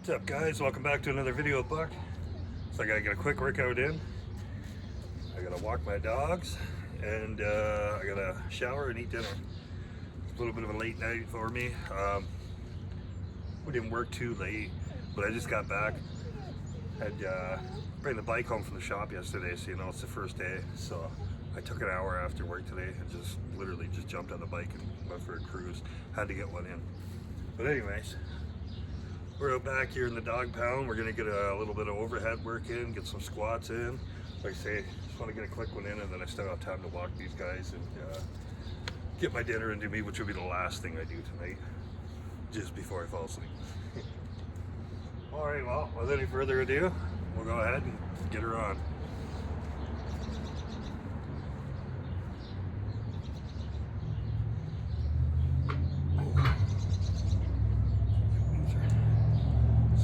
What's up, guys? Welcome back to another video with Buck. So I gotta get a quick workout in. I gotta walk my dogs and I gotta shower and eat dinner. It's a little bit of a late night for me. We didn't work too late, but I just got back. Had bring the bike home from the shop yesterday, so you know it's the first day. So I took an hour after work today and just literally just jumped on the bike and went for a cruise. Had to get one in. But anyways, we're out back here in the dog pound. We're gonna get a little bit of overhead work in, get some squats in. Like I say, just want to get a quick one in, and then I still have time to walk these guys and get my dinner into me, which will be the last thing I do tonight, just before I fall asleep. All right, well, without any further ado, we'll go ahead and get her on.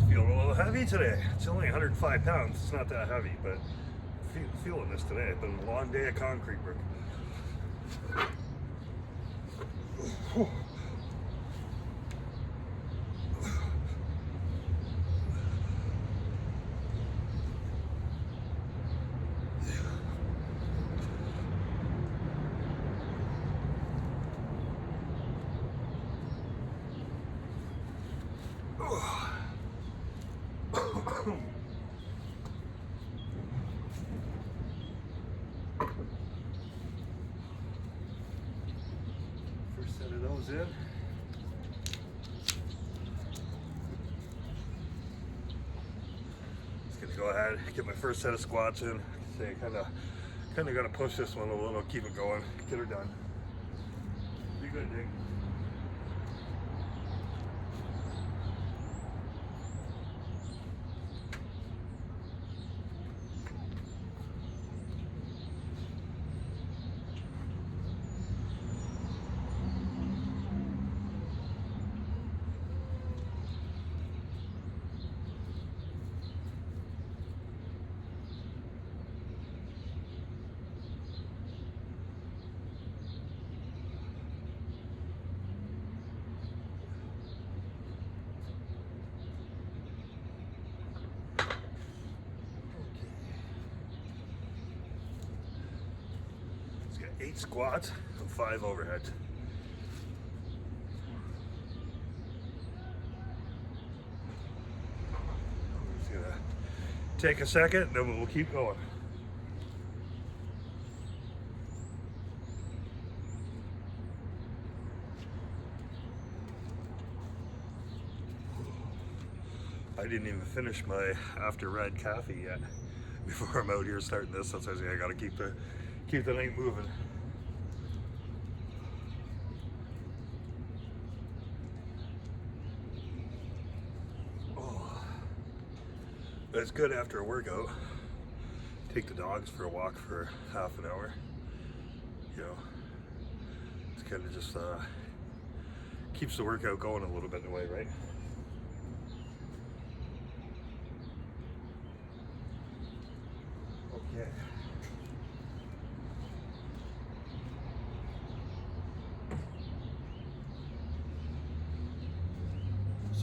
Feeling a little heavy today. It's only 105 pounds. It's not that heavy, but feeling this today. It's been a long day of concrete work. First set of those in. Just gonna go ahead, get my first set of squats in. Say, kind of got to push this one a little, keep it going, get her done. Be good, Dick. Got 8 squats and 5 overheads. I'm just gonna take a second, then we'll keep going. I didn't even finish my after red coffee yet before I'm out here starting this. That's why I gotta keep the night moving. Oh, but it's good after a workout. Take the dogs for a walk for half an hour. You know, it's kind of just keeps the workout going a little bit away, right? Okay.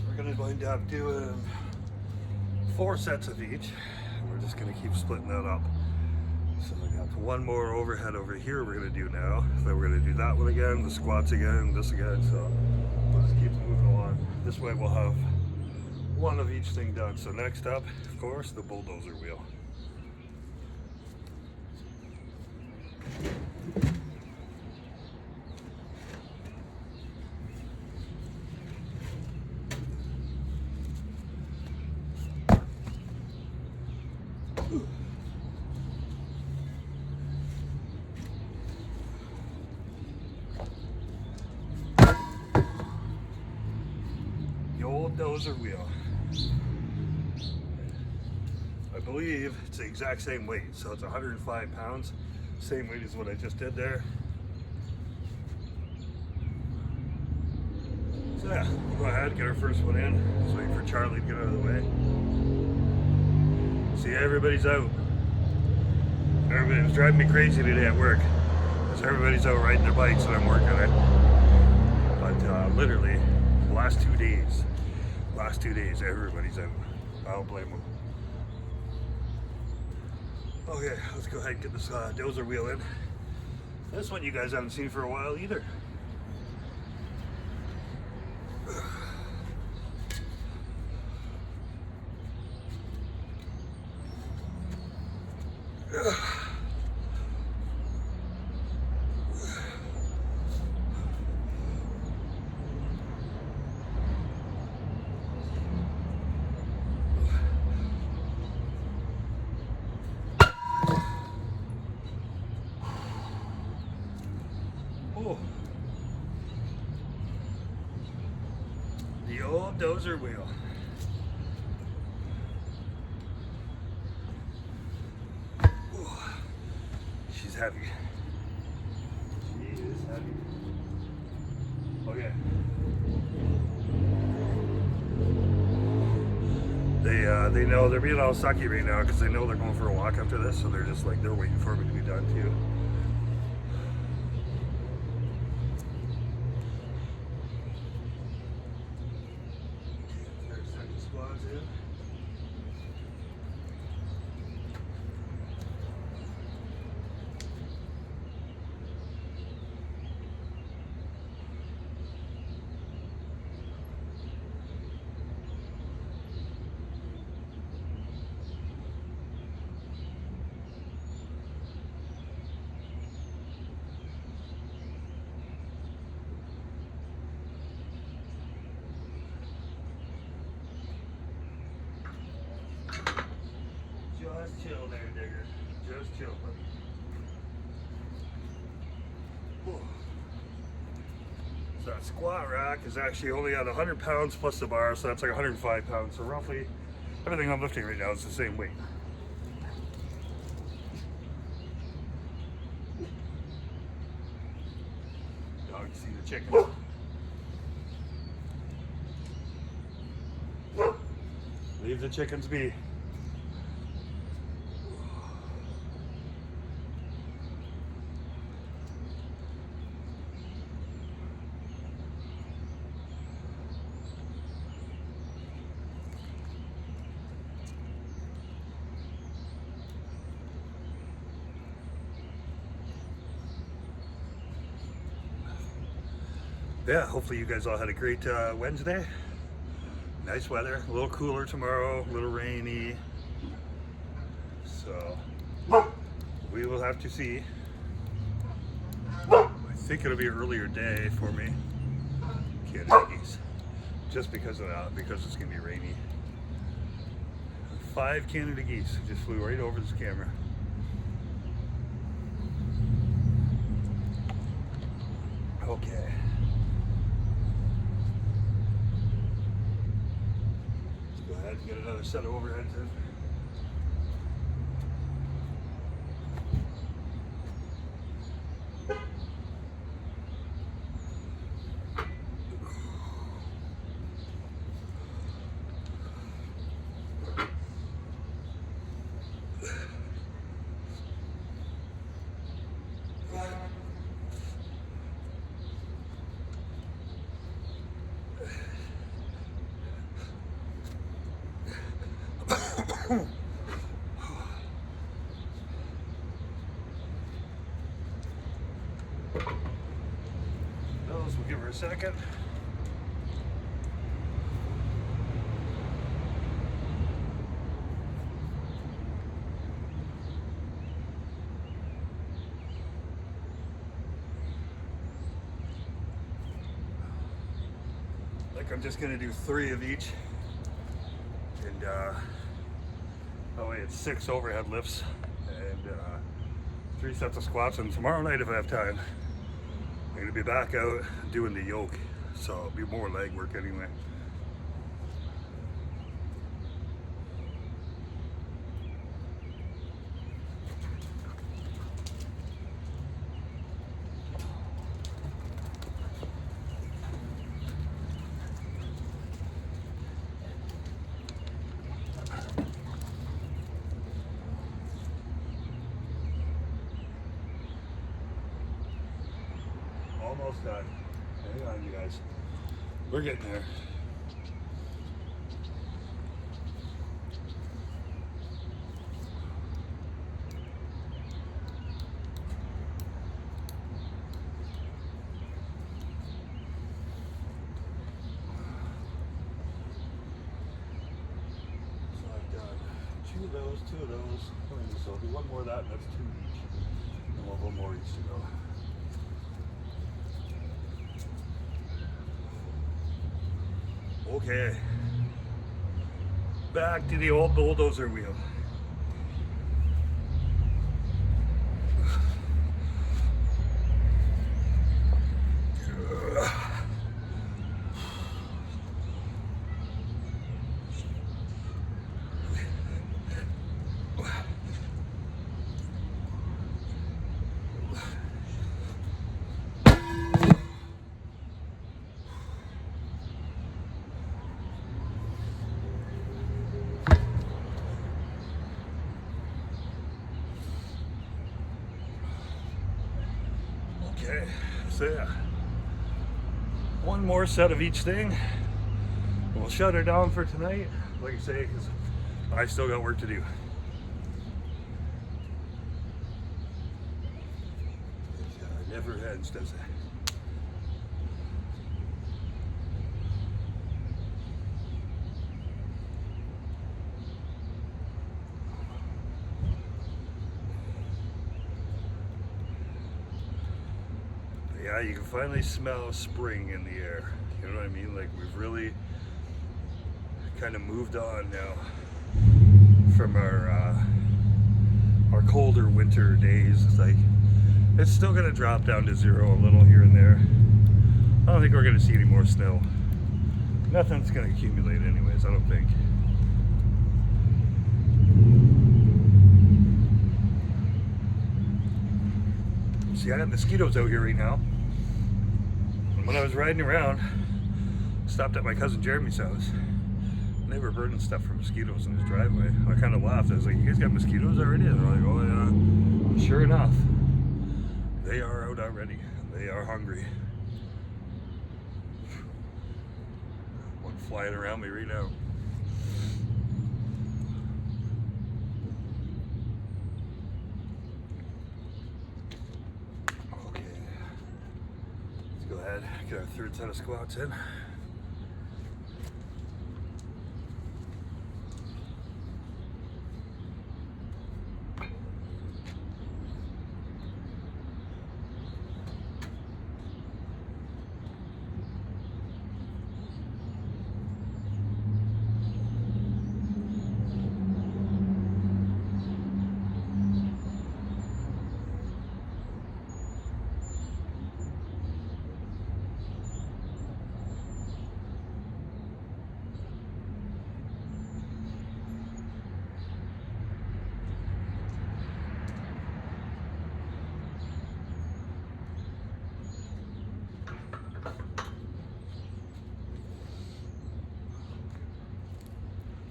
We're going to wind up doing 4 sets of each. We're just going to keep splitting that up. So we got one more overhead over here we're going to do now. Then we're going to do that one again, the squats again, this again. So we'll just keep moving along. This way we'll have one of each thing done. So next up, of course, the bulldozer wheel. The old dozer wheel. I believe it's the exact same weight, so it's 105 pounds, same weight as what I just did there. So yeah, we'll go ahead, get our first one in. Just waiting for Charlie to get out of the way. See, everybody's out. Everybody's driving me crazy today at work, because everybody's out riding their bikes and I'm working it. But literally, the last 2 days, Last 2 days, everybody's out. I don't blame them. Okay, let's go ahead and get this dozer wheel in. This one you guys haven't seen for a while either. Oh, the old dozer wheel. Oh, she's heavy. She is heavy. Okay. They know they're being all sucky right now because they know they're going for a walk after this, so they're just like they're waiting for me to be done too. There's second squads in. Just chill there, digger. Just chill, buddy. Whew. So that squat rack is actually only at 100 pounds plus the bar, so that's like 105 pounds. So roughly everything I'm lifting right now is the same weight. Dogs see the chicken. Leave the chickens be. Yeah, hopefully you guys all had a great Wednesday. Nice weather, a little cooler tomorrow, a little rainy. So we will have to see. I think it'll be an earlier day for me. Canada geese. Just because of that, because it's gonna be rainy. 5 Canada geese just flew right over this camera. Okay. Let's go ahead and get another set of overheads in. Those, we'll give her a second. Like I'm just gonna do 3 of each, and that way it's 6 overhead lifts and 3 sets of squats. And tomorrow night, if I have time, I'm gonna be back out doing the yoke, so it'll be more leg work anyway. Almost done. Hang on, you guys. We're getting there. of those, 2 of those. So I'll do 1 more of that, and that's 2 each. And we'll have 1 more each to go. Okay, back to the old bulldozer wheel. Okay, so yeah, 1 more set of each thing. We'll shut her down for tonight, like I say, because I still got work to do. It never ends, does it? Yeah, you can finally smell spring in the air. You know what I mean? Like, we've really kind of moved on now from our colder winter days. It's like, it's still gonna drop down to 0 a little here and there. I don't think we're gonna see any more snow. Nothing's gonna accumulate anyways, I don't think. See, I got mosquitoes out here right now. When I was riding around, stopped at my cousin Jeremy's house, and they were burning stuff for mosquitoes in his driveway. I kind of laughed. I was like, "You guys got mosquitoes already?" And they're like, "Oh yeah." Sure enough, they are out already. They are hungry. One flying around me right now. Go ahead, get our 3rd set of squats in.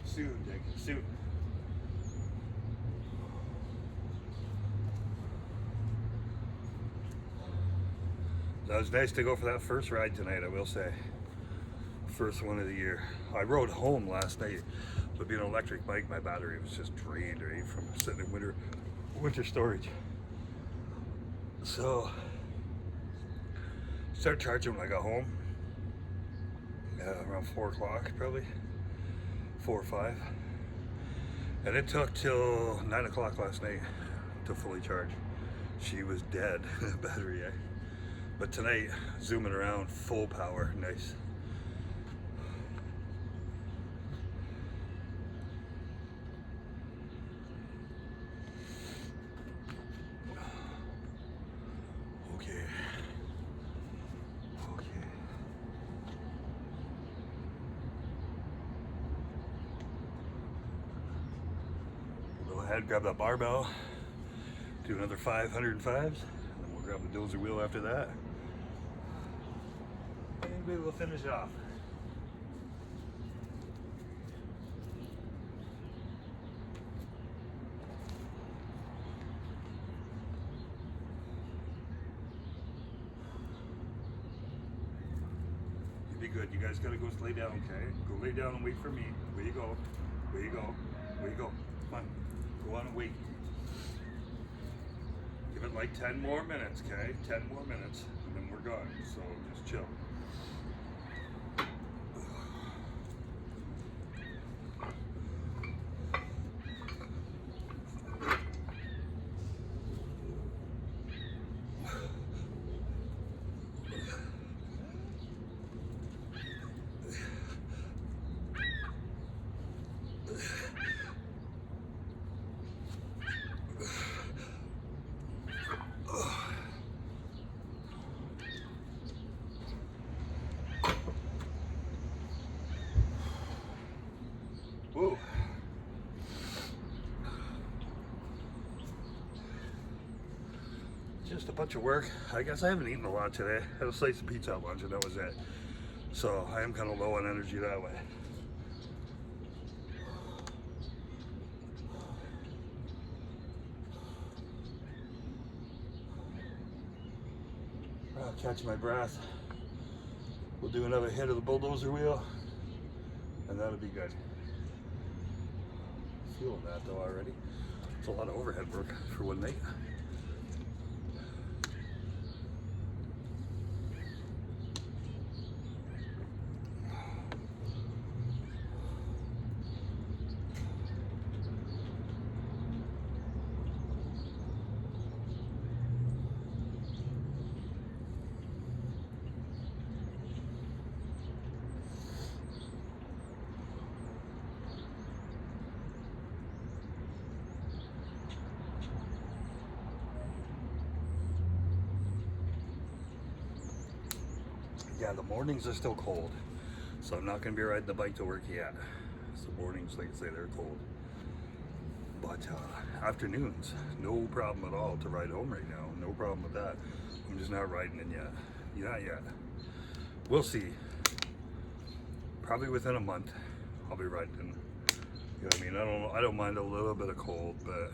Soon, Dick, soon. That was nice to go for that first ride tonight, I will say. First one of the year. I rode home last night with being an electric bike. My battery was just drained, right, from sitting in winter storage. So, start charging when I got home. Around 4 o'clock, probably. 4 or 5. And it took till 9 o'clock last night to fully charge. She was dead, battery, eh? But tonight, zooming around, full power, nice. Okay. Go ahead, grab that barbell, do another 505s, and then we'll grab the dozer wheel after that. And maybe we'll finish off. You'll be good. You guys gotta go lay down, okay? Go lay down and wait for me. Where you go? Where you go? Where you go? Come on. Go on and wait. Give it like 10 more minutes, okay? 10 more minutes, and then we're gone. So just chill. Whoa. Just a bunch of work. I guess I haven't eaten a lot today. I had a slice of pizza at lunch and that was it. So I am kind of low on energy that way. I'll catch my breath. We'll do another hit of the bulldozer wheel and that'll be good. Feeling that though already. It's a lot of overhead work for one night. Yeah, the mornings are still cold, so I'm not going to be riding the bike to work yet. So mornings, like I say, they're cold. But afternoons, no problem at all to ride home right now. No problem with that. I'm just not riding in yet. Not yet. We'll see. Probably within a month, I'll be riding. You know what I mean? I don't mind a little bit of cold, but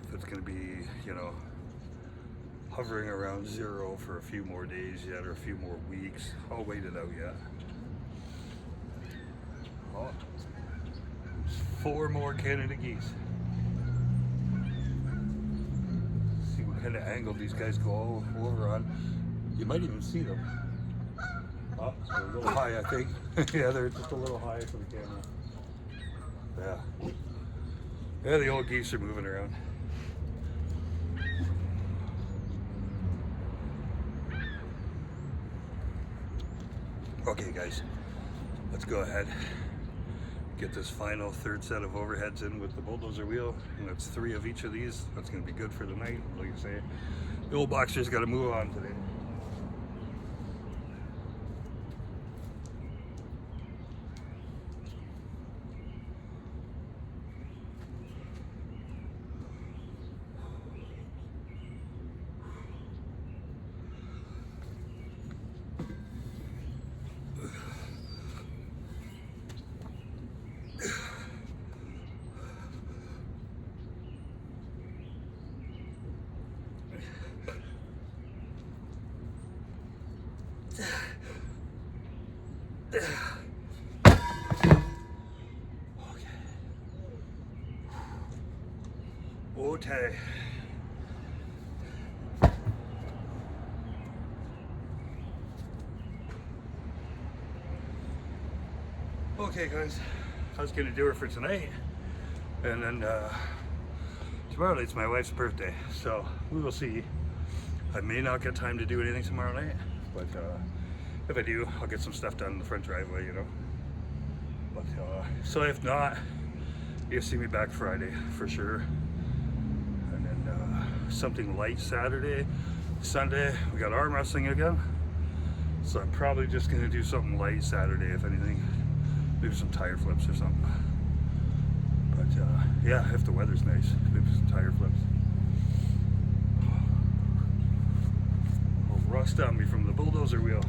if it's going to be, you know, hovering around 0 for a few more days yet, or a few more weeks, I'll wait it out yet. Oh, there's 4 more Canada geese. See what kind of angle these guys go over on. You might even see them. Oh, they're a little high, I think. Yeah, they're just a little high for the camera. Yeah. Yeah, the old geese are moving around. Okay guys, let's go ahead, get this final third set of overheads in with the bulldozer wheel, and that's 3 of each of these. That's going to be good for the night. Like I say, the old boxer's got to move on today. Okay. Okay guys, that's gonna do it for tonight. And then tomorrow night's my wife's birthday, so we will see. I may not get time to do anything tomorrow night, but if I do, I'll get some stuff done in the front driveway, you know. But so if not, you'll see me back Friday for sure. And then something light Saturday. Sunday, we got arm wrestling again. So I'm probably just gonna do something light Saturday, if anything. Maybe some tire flips or something. But yeah, if the weather's nice, maybe some tire flips. Oh, rust on me from the bulldozer wheel.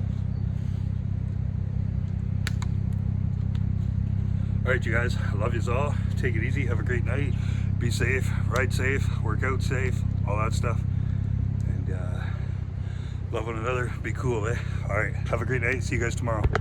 Alright you guys, I love yous all. Take it easy, have a great night. Be safe, ride safe, work out safe, all that stuff. And love one another, be cool, eh? Alright, have a great night, see you guys tomorrow.